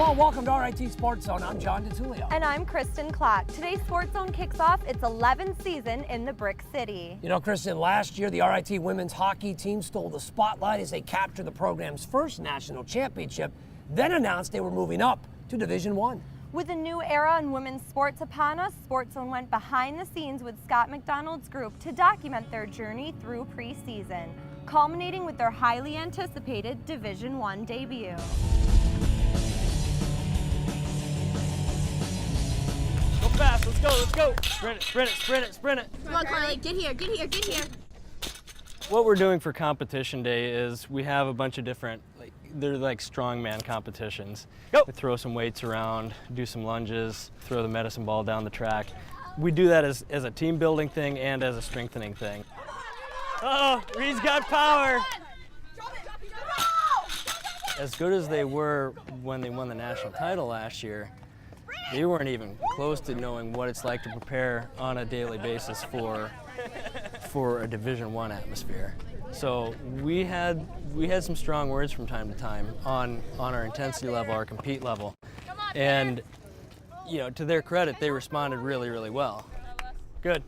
Hello, welcome to RIT SportsZone. I'm John DeTulio. And I'm Kristen Klock. Today's Sports Zone kicks off its 11th season in the Brick City. You know, Kristen, last year the RIT women's hockey team stole the spotlight as they captured the program's first national championship, then announced they were moving up to Division I. With a new era in women's sports upon us, Sports Zone went behind the scenes with Scott McDonald's group to document their journey through preseason, culminating with their highly anticipated Division I debut. Go fast, let's go, let's go. Sprint it, sprint it, sprint it, sprint it. Come on, Carly, get here, get here, get here. What we're doing for competition day is we have a bunch of different, they're like strongman competitions. Go! We throw some weights around, do some lunges, throw the medicine ball down the track. We do that as a team building thing and as a strengthening thing. Uh-oh, Reed's got power. As good as they were when they won the national title last year, they weren't even close to knowing what it's like to prepare on a daily basis for a Division I atmosphere. So we had some strong words from time to time on our intensity level, our compete level. And you know, to their credit, they responded really, really well. Good.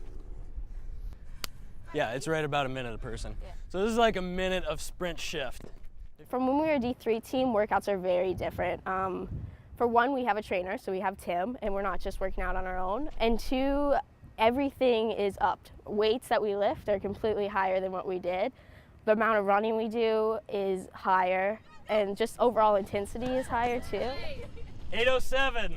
Yeah, it's right about a minute a person. So this is like a minute of sprint shift. From when we were a D3 team, workouts are very different. For one, we have a trainer, so we have Tim, and we're not just working out on our own. And two, everything is upped. Weights that we lift are completely higher than what we did. The amount of running we do is higher, and just overall intensity is higher too. 807.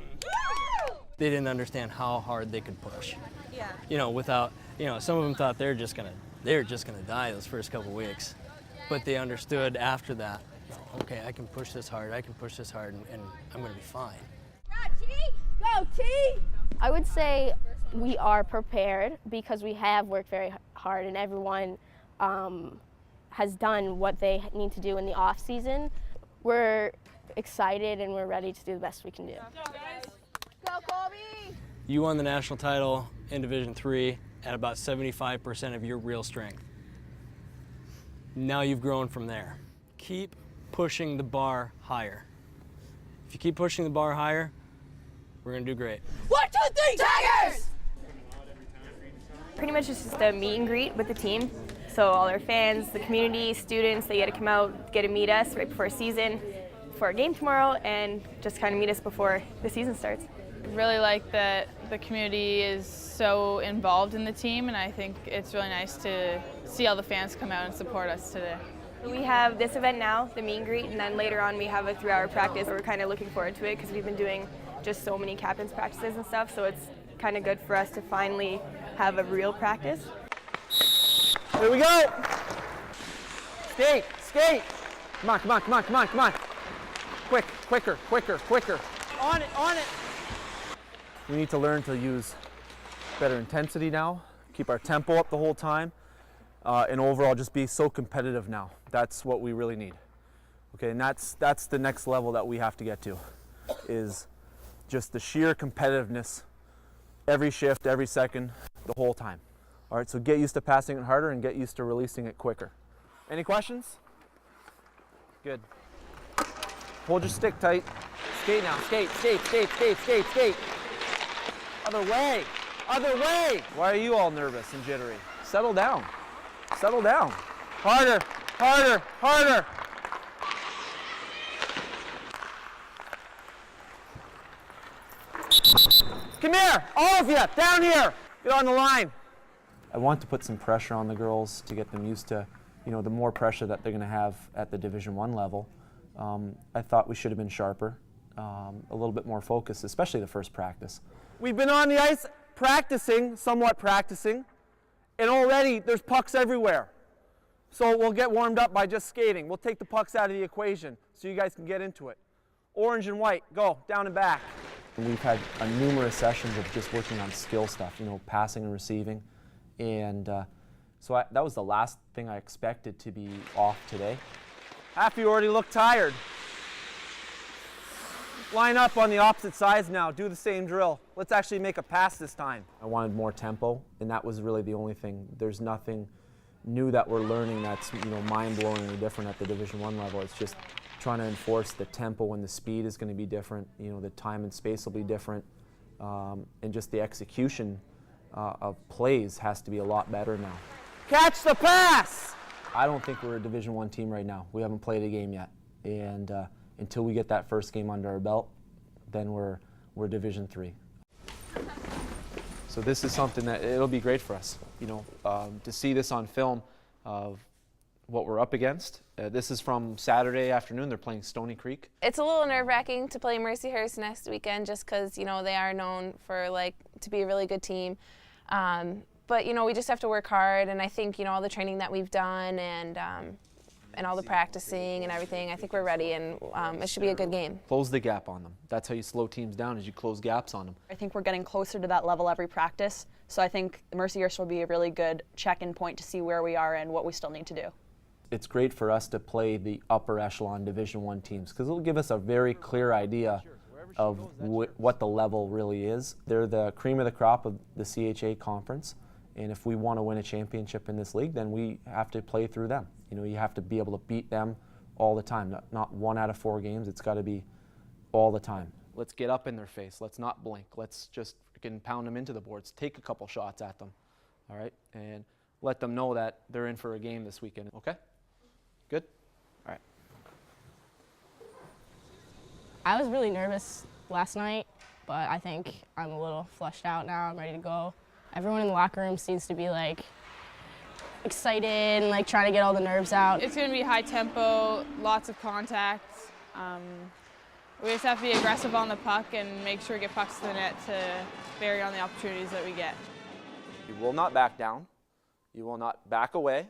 They didn't understand how hard they could push. Yeah. You know, without, you know, some of them thought they were just gonna die those first couple weeks, but they understood after that. Okay, I can push this hard, and I'm gonna be fine. Go T! I would say we are prepared because we have worked very hard, and everyone has done what they need to do in the off season. We're excited and we're ready to do the best we can do. Go Colby! You won the national title in Division III at about 75% of your real strength. Now you've grown from there. Keep pushing the bar higher. If you keep pushing the bar higher, we're gonna do great. 1, 2, 3, Tigers! Pretty much it's just a meet and greet with the team. So all our fans, the community, students, they get to come out, get to meet us right before season, for our game tomorrow, and just kind of meet us before the season starts. I really like that the community is so involved in the team, and I think it's really nice to see all the fans come out and support us today. We have this event now, the meet and greet, and then later on we have a 3-hour practice. We're kind of looking forward to it because we've been doing just so many captains practices and stuff, so it's kind of good for us to finally have a real practice. Here we go. Skate, skate. Come on, come on, come on, come on, come on. Quick, quicker, quicker, quicker. On it, on it. We need to learn to use better intensity now, keep our tempo up the whole time, and overall just be so competitive now. That's what we really need. Okay, and that's the next level that we have to get to, is just the sheer competitiveness every shift, every second, the whole time. All right, so get used to passing it harder and get used to releasing it quicker. Any questions? Good. Hold your stick tight. Skate now, skate, skate, skate, skate, skate, skate. Other way, other way. Why are you all nervous and jittery? Settle down, settle down. Harder, harder, harder. Come here, all of you, down here. Get on the line. I want to put some pressure on the girls to get them used to, you know, the more pressure that they're going to have at the Division I level. I thought we should have been sharper, a little bit more focused, especially the first practice. We've been on the ice practicing, somewhat practicing, and already there's pucks everywhere. So we'll get warmed up by just skating. We'll take the pucks out of the equation so you guys can get into it. Orange and white, go, down and back. And we've had numerous sessions of just working on skill stuff, you know, passing and receiving. And so that was the last thing I expected to be off today. Half of you already look tired. Line up on the opposite sides now, do the same drill. Let's actually make a pass this time. I wanted more tempo, and that was really the only thing. There's nothing new that we're learning that's, you know, mind-blowingly different at the Division I level. It's just trying to enforce the tempo and the speed is going to be different. You know, the time and space will be different, and just the execution of plays has to be a lot better now. Catch the pass! I don't think we're a Division I team right now. We haven't played a game yet, and until we get that first game under our belt, then we're Division III. So this is something that it'll be great for us, you know, to see this on film of what we're up against. This is from Saturday afternoon. They're playing Stony Creek. It's a little nerve-wracking to play Mercyhurst next weekend just because, you know, they are known for, like, to be a really good team. But, you know, we just have to work hard, and I think, you know, all the training that we've done and all the practicing and everything, I think we're ready, and it should be a good game. Close the gap on them. That's how you slow teams down, is you close gaps on them. I think we're getting closer to that level every practice, so I think Mercyhurst will be a really good check-in point to see where we are and what we still need to do. It's great for us to play the upper echelon Division I teams because it'll give us a very clear idea of what the level really is. They're the cream of the crop of the CHA conference, and if we want to win a championship in this league, then we have to play through them. You know, you have to be able to beat them all the time, not 1 out of 4 games. It's got to be all the time. Let's get up in their face. Let's not blink. Let's just freaking pound them into the boards. Take a couple shots at them, all right? And let them know that they're in for a game this weekend, okay? Good? All right. I was really nervous last night, but I think I'm a little flushed out now. I'm ready to go. Everyone in the locker room seems to be like excited and like trying to get all the nerves out. It's going to be high tempo, lots of contact. We just have to be aggressive on the puck and make sure we get pucks to the net to vary on the opportunities that we get. You will not back down. You will not back away.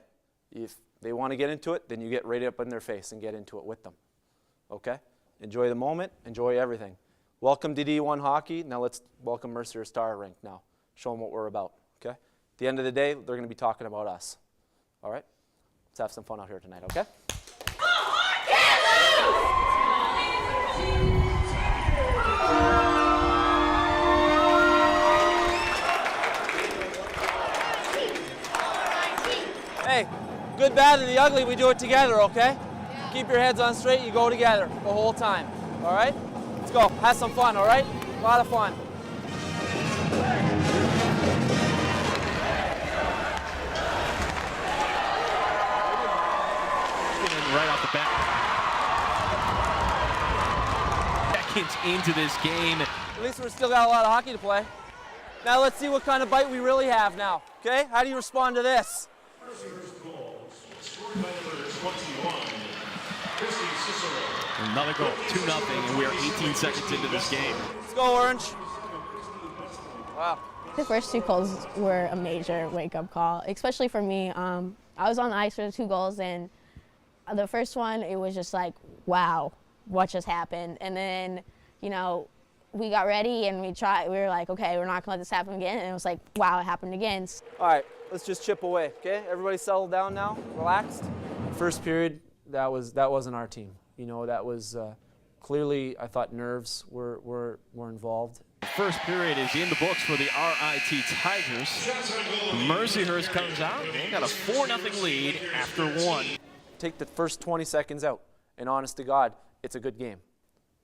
If they want to get into it, then you get right up in their face and get into it with them. Okay? Enjoy the moment. Enjoy everything. Welcome to D1 hockey. Now let's welcome Mercyhurst to our rink now. Show them what we're about. Okay? At the end of the day, they're going to be talking about us. All right? Let's have some fun out here tonight, okay? Hey, good, bad, and the ugly, we do it together, okay? Yeah. Keep your heads on straight, you go together the whole time, all right? Let's go, have some fun, all right? A lot of fun. Right off the bat. Seconds into this game. At least we're still got a lot of hockey to play. Now let's see what kind of bite we really have now, okay? How do you respond to this? Another goal, 2-0, and we are 18 seconds into this game. Let's go, Orange. Wow. The first 2 goals were a major wake-up call, especially for me. I was on the ice for the 2 goals, and the first one, it was just like, wow, what just happened? And then, you know, we got ready and we were like, okay, we're not gonna let this happen again. And it was like, wow, it happened again. All right, let's just chip away, okay? Everybody settle down now, relaxed. First period, that wasn't our team. You know, that was clearly, I thought nerves were involved. First period is in the books for the RIT Tigers. Mercyhurst comes out, they got a 4-0 lead after 1. Take the first 20 seconds out, and honest to God, it's a good game.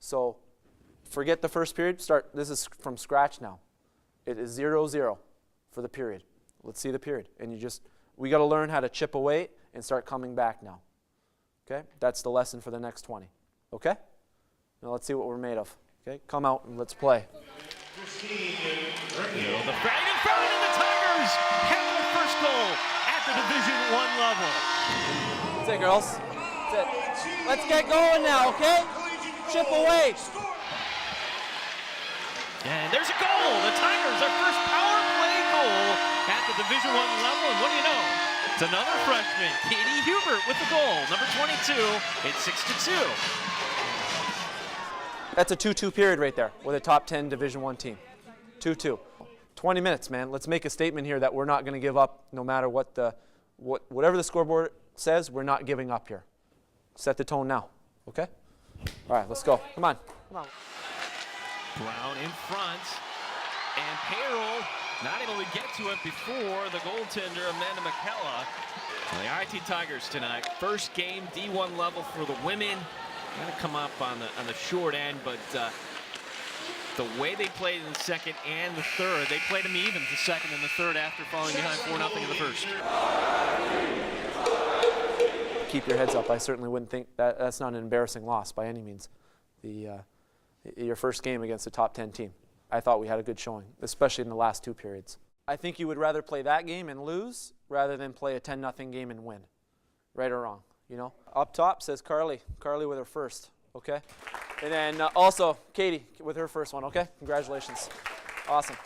So forget the first period, this is from scratch now. It is 0-0 for the period. Let's see the period. And we got to learn how to chip away and start coming back now. Okay? That's the lesson for the next 20. Okay? Now let's see what we're made of. Okay? Come out and let's play. The bang in front of the Tigers have their first goal at the Division I level. That's it, girls. That's it. Let's get going now, okay? Chip away. And there's a goal. The Tigers, their first power play goal at the Division I level. And what do you know? It's another freshman, Katie Hubert, with the goal. Number 22. It's 6-2. That's a 2-2 period right there with a top 10 Division I team. 2-2. 20 minutes, man. Let's make a statement here that we're not going to give up no matter whatever the scoreboard says. We're not giving up here. Set the tone now, okay? All right, let's go. Come on. Come on. Brown in front, and Payroll not able to get to it before the goaltender, Amanda McKella. The RIT Tigers tonight, first game D1 level for the women. Going to come up on the short end, but the way they played in the second and the third, they played them even the second and the third after falling behind 4-0 in the first. Keep your heads up. I certainly wouldn't think that's not an embarrassing loss by any means. Your first game against a top 10 team. I thought we had a good showing, especially in the last 2 periods. I think you would rather play that game and lose rather than play a 10-0 game and win. Right or wrong, you know? Up top says Carly. Carly with her first, okay? And then also Katie with her first one, okay? Congratulations. Awesome.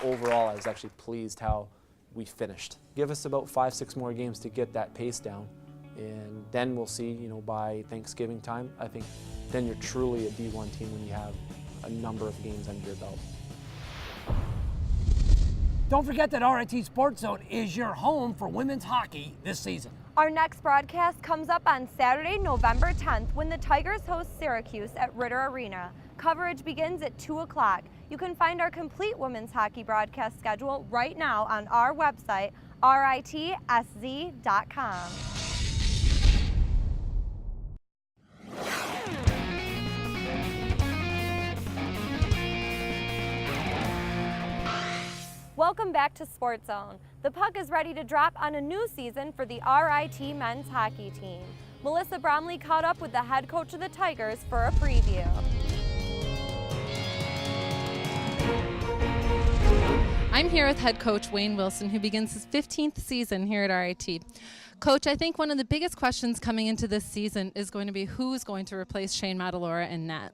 Overall, I was actually pleased how we finished. Give us about 5-6 more games to get that pace down. And then we'll see, you know, by Thanksgiving time, I think then you're truly a D1 team when you have a number of games under your belt. Don't forget that RIT SportsZone is your home for women's hockey this season. Our next broadcast comes up on Saturday, November 10th, when the Tigers host Syracuse at Ritter Arena. Coverage begins at 2 o'clock. You can find our complete women's hockey broadcast schedule right now on our website, ritsz.com. Welcome back to Sports Zone. The puck is ready to drop on a new season for the RIT men's hockey team. Melissa Bromley caught up with the head coach of the Tigers for a preview. I'm here with head coach Wayne Wilson, who begins his 15th season here at RIT. Coach, I think one of the biggest questions coming into this season is going to be who's going to replace Shane Matalora in net.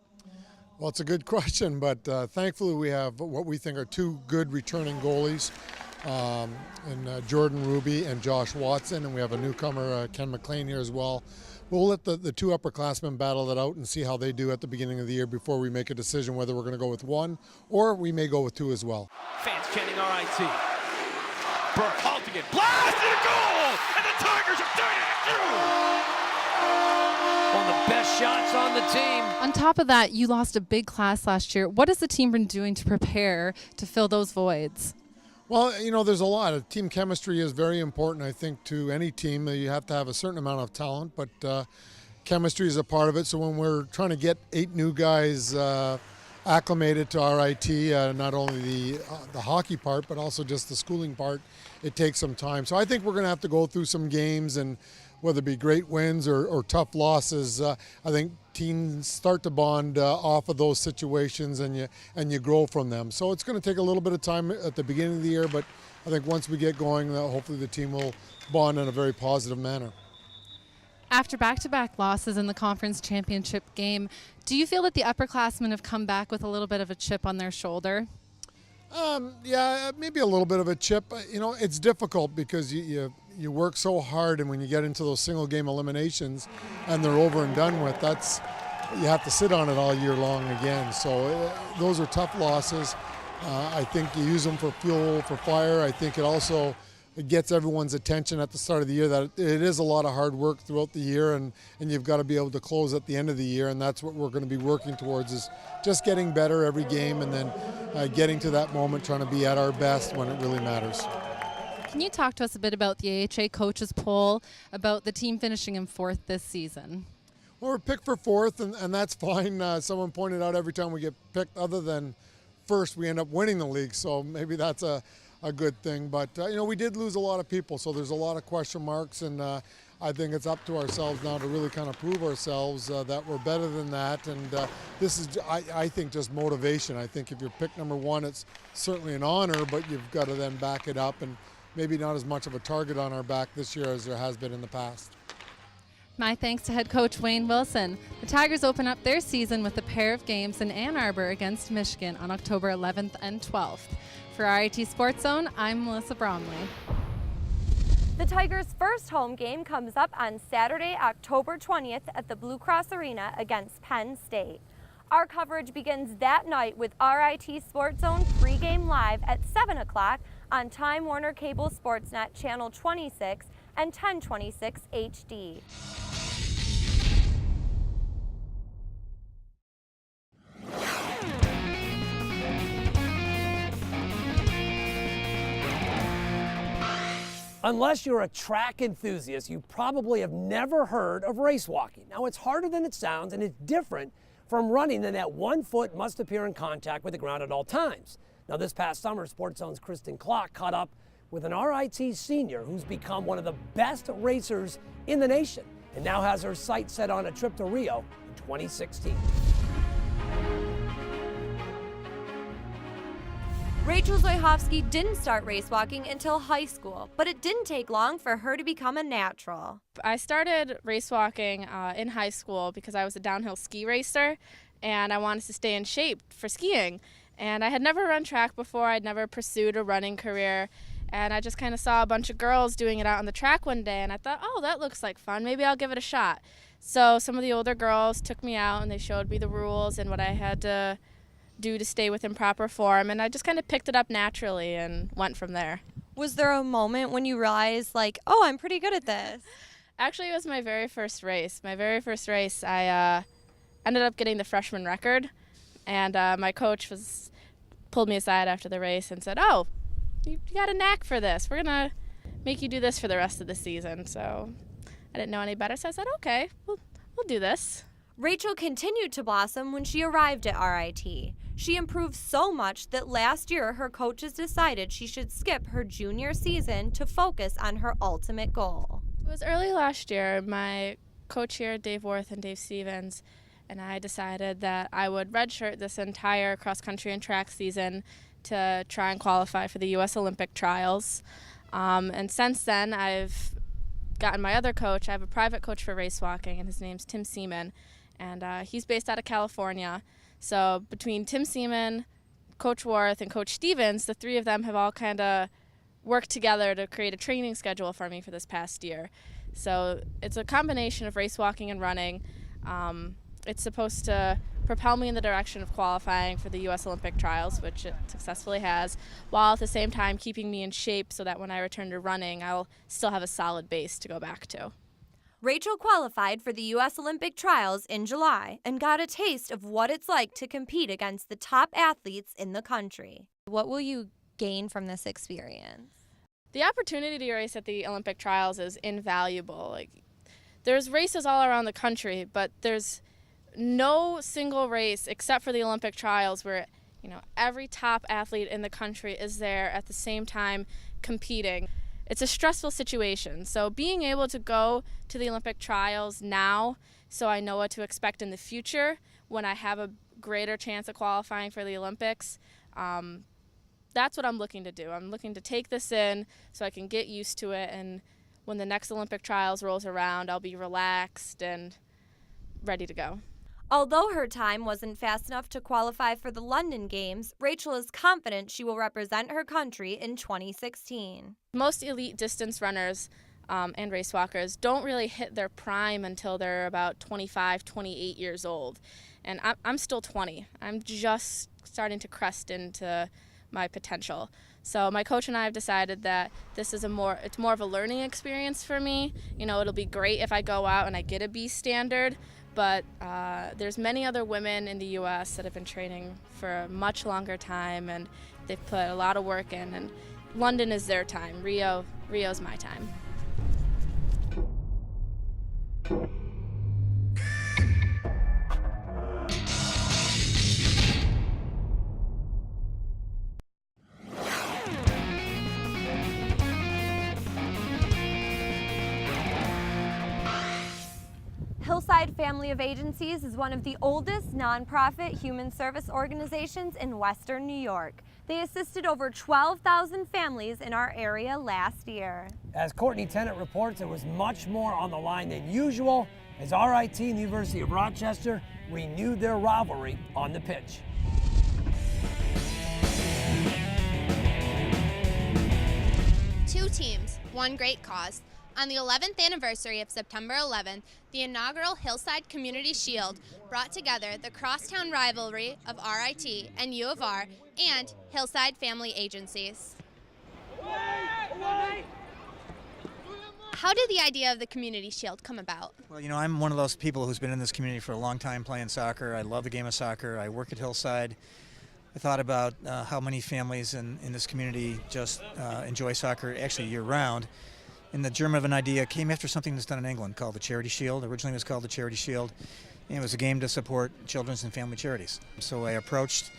Well, it's a good question, but thankfully we have what we think are 2 good returning goalies, in Jordan Ruby and Josh Watson, and we have a newcomer, Ken McLean, here as well. We'll let the 2 upperclassmen battle that out and see how they do at the beginning of the year before we make a decision whether we're going to go with 1 or we may go with 2 as well. Fans chanting RIT. Burke halting it, blasted a goal, and the Tigers have done it through. One of the best shots on the team. On top of that, you lost a big class last year. What has the team been doing to prepare to fill those voids? Well, you know, there's a lot. Team chemistry is very important, I think, to any team. You have to have a certain amount of talent, but chemistry is a part of it. So when we're trying to get 8 new guys acclimated to RIT, not only the hockey part, but also just the schooling part, it takes some time. So I think we're going to have to go through some games, and whether it be great wins or tough losses, I think teams start to bond off of those situations, and you grow from them. So it's going to take a little bit of time at the beginning of the year, but I think once we get going, hopefully the team will bond in a very positive manner. After back-to-back losses in the conference championship game, do you feel that the upperclassmen have come back with a little bit of a chip on their shoulder? Yeah, maybe a little bit of a chip. You know, it's difficult because you work so hard, and when you get into those single game eliminations and they're over and done with, you have to sit on it all year long again. So those are tough losses. I think you use them for fuel, for fire. I think it also gets everyone's attention at the start of the year that it is a lot of hard work throughout the year, and you've got to be able to close at the end of the year, and that's what we're going to be working towards, is just getting better every game, and then getting to that moment, trying to be at our best when it really matters. Can you talk to us a bit about the AHA coaches poll, about the team finishing in 4th this season? Well, we're picked for 4th, and that's fine. Someone pointed out every time we get picked other than 1st, we end up winning the league, so maybe that's a good thing. But, you know, we did lose a lot of people, so there's a lot of question marks, and I think it's up to ourselves now to really kind of prove ourselves that we're better than that. And this is, I think, just motivation. I think if you're picked number 1, it's certainly an honor, but you've got to then back it up, and maybe not as much of a target on our back this year as there has been in the past. My thanks to head coach Wayne Wilson. The Tigers open up their season with a pair of games in Ann Arbor against Michigan on October 11th and 12th. For RIT SportsZone, I'm Melissa Bromley. The Tigers' first home game comes up on Saturday, October 20th at the Blue Cross Arena against Penn State. Our coverage begins that night with RIT SportsZone pregame live at 7 o'clock on Time Warner Cable Sportsnet Channel 26 and 1026 HD. Unless you're a track enthusiast, you probably have never heard of race walking. Now, it's harder than it sounds, and it's different from running in that one foot must appear in contact with the ground at all times. Now, this past summer, SportsZone's Kristen Klock caught up with an RIT senior who's become one of the best racers in the nation and now has her sights set on a trip to Rio in 2016. Rachel Zoyhovsky didn't start race walking until high school, but it didn't take long for her to become a natural. I started race walking in high school because I was a downhill ski racer and I wanted to stay in shape for skiing. And I had never run track before, I'd never pursued a running career, and I just kind of saw a bunch of girls doing it out on the track one day and I thought, oh, that looks like fun, maybe I'll give it a shot. So some of the older girls took me out and they showed me the rules and what I had to do to stay within proper form, and I just kind of picked it up naturally and went from there. Was there a moment when you realized, like, oh, I'm pretty good at this? Actually, it was my very first race. I ended up getting the freshman record, and my coach pulled me aside after the race and said, oh, you got a knack for this. We're going to make you do this for the rest of the season. So I didn't know any better, so I said, okay, we'll do this. Rachel continued to blossom when she arrived at RIT. She improved so much that last year her coaches decided she should skip her junior season to focus on her ultimate goal. It was early last year. My coach here, Dave Worth and Dave Stevens, and I decided that I would redshirt this entire cross-country and track season to try and qualify for the U.S. Olympic trials. And since then, I've gotten my other coach. I have a private coach for race walking, and his name's Tim Seaman, and he's based out of California. So between Tim Seaman, Coach Worth, and Coach Stevens, the three of them have all kind of worked together to create a training schedule for me for this past year. So it's a combination of race walking and running. It's supposed to propel me in the direction of qualifying for the U.S. Olympic trials, which it successfully has, while at the same time keeping me in shape so that when I return to running, I'll still have a solid base to go back to. Rachel qualified for the U.S. Olympic trials in July and got a taste of what it's like to compete against the top athletes in the country. What will you gain from this experience? The opportunity to race at the Olympic trials is invaluable. There's races all around the country, but there's no single race except for the Olympic trials where every top athlete in the country is there at the same time competing. It's a stressful situation, so being able to go to the Olympic trials now so I know what to expect in the future when I have a greater chance of qualifying for the Olympics, that's what I'm looking to do. I'm looking to take this in so I can get used to it, and when the next Olympic trials rolls around, I'll be relaxed and ready to go. Although her time wasn't fast enough to qualify for the London Games, Rachel is confident she will represent her country in 2016. Most elite distance runners and race walkers don't really hit their prime until they're about 25, 28 years old. And I'm still 20. I'm just starting to crest into my potential. So my coach and I have decided that this is it's more of a learning experience for me. It'll be great if I go out and I get a B standard. But there's many other women in the U.S. that have been training for a much longer time, and they've put a lot of work in, and London is their time. Rio's my time. Hillside Family of Agencies is one of the oldest nonprofit human service organizations in Western New York. They assisted over 12,000 families in our area last year. As Courtney Tennant reports, there was much more on the line than usual as RIT and the University of Rochester renewed their rivalry on the pitch. Two teams, one great cause. On the 11th anniversary of September 11th, the inaugural Hillside Community Shield brought together the crosstown rivalry of RIT and U of R and Hillside Family Agencies. How did the idea of the Community Shield come about? Well, I'm one of those people who's been in this community for a long time playing soccer. I love the game of soccer. I work at Hillside. I thought about how many families in this community just enjoy soccer actually year-round. And the germ of an idea came after something that's done in England called the Charity Shield. Originally it was called the Charity Shield, and it was a game to support children's and family charities. So I approached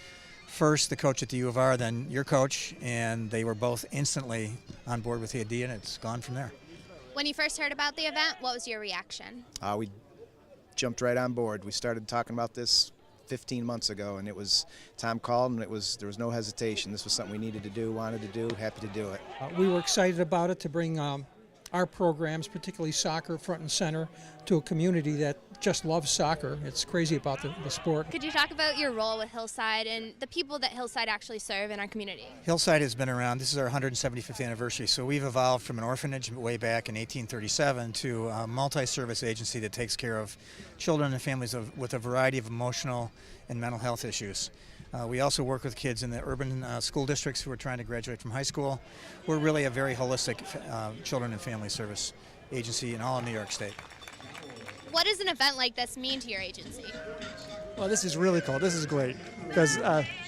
first the coach at the U of R, then your coach, and they were both instantly on board with the idea, and it's gone from there. When you first heard about the event, what was your reaction? We jumped right on board. We started talking about this 15 months ago, and it was Tom called, and there was no hesitation. This was something we needed to do, wanted to do, happy to do it. We were excited about it to bring our programs, particularly soccer, front and center, to a community that just loves soccer. It's crazy about the sport. Could you talk about your role with Hillside and the people that Hillside actually serve in our community? Hillside has been around. This is our 175th anniversary, so we've evolved from an orphanage way back in 1837 to a multi-service agency that takes care of children and families with a variety of emotional and mental health issues. We also work with kids in the urban school districts who are trying to graduate from high school. We're really a very holistic children and family service agency in all of New York State. What does an event like this mean to your agency? Well, this is really cool. This is great because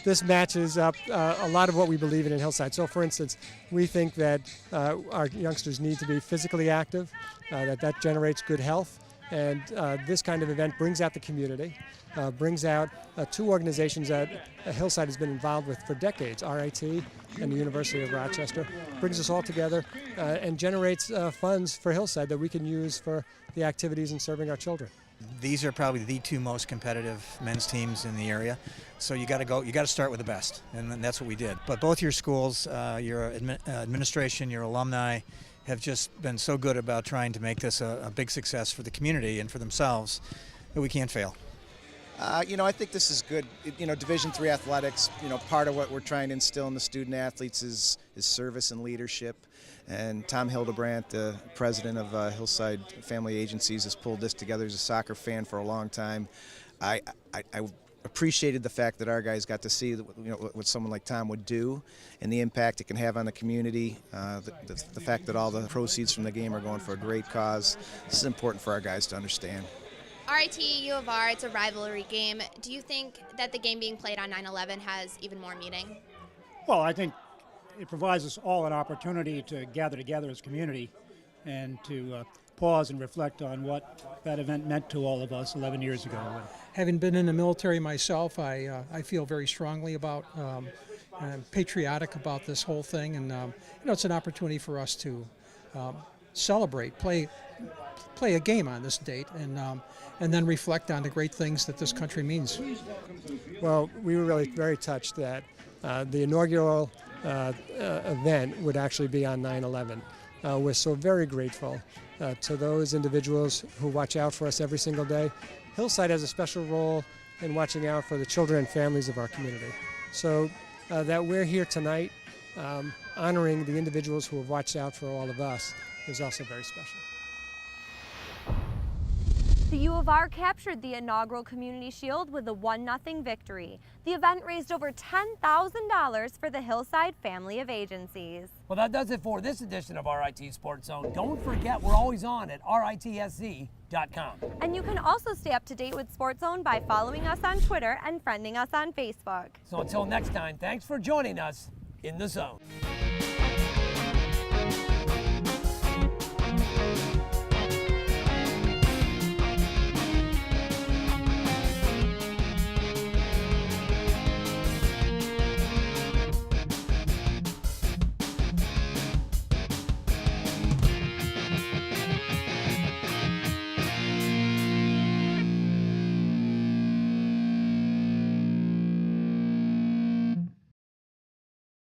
this matches up a lot of what we believe in Hillside. So, for instance, we think that our youngsters need to be physically active, that generates good health, and this kind of event brings out the community, brings out two organizations that Hillside has been involved with for decades, RIT and the University of Rochester, brings us all together and generates funds for Hillside that we can use for the activities in serving our children. These are probably the two most competitive men's teams in the area, so you got to start with the best, and that's what we did. But both your schools, your administration, your alumni, have just been so good about trying to make this a big success for the community and for themselves that we can't fail. I think this is good. Division III athletics, part of what we're trying to instill in the student athletes is service and leadership. And Tom Hildebrandt, the president of Hillside Family Agencies, has pulled this together. He's a soccer fan for a long time. I appreciated the fact that our guys got to see what someone like Tom would do and the impact it can have on the community. The fact that all the proceeds from the game are going for a great cause. This is important for our guys to understand. RIT, U of R, it's a rivalry game. Do you think that the game being played on 9/11 has even more meaning? Well, I think it provides us all an opportunity to gather together as a community and to pause and reflect on what that event meant to all of us 11 years ago. Having been in the military myself, I feel very strongly about and patriotic about this whole thing, and it's an opportunity for us to celebrate, play a game on this date, and then reflect on the great things that this country means. Well, we were really very touched that the inaugural event would actually be on 9/11. We're so very grateful to those individuals who watch out for us every single day. Hillside has a special role in watching out for the children and families of our community. So that we're here tonight honoring the individuals who have watched out for all of us is also very special. The U of R captured the inaugural Community Shield with a 1-0 victory. The event raised over $10,000 for the Hillside family of agencies. Well, that does it for this edition of RIT Sports Zone. Don't forget, we're always on at RITSZ.com. And you can also stay up to date with Sports Zone by following us on Twitter and friending us on Facebook. So until next time, thanks for joining us in the zone.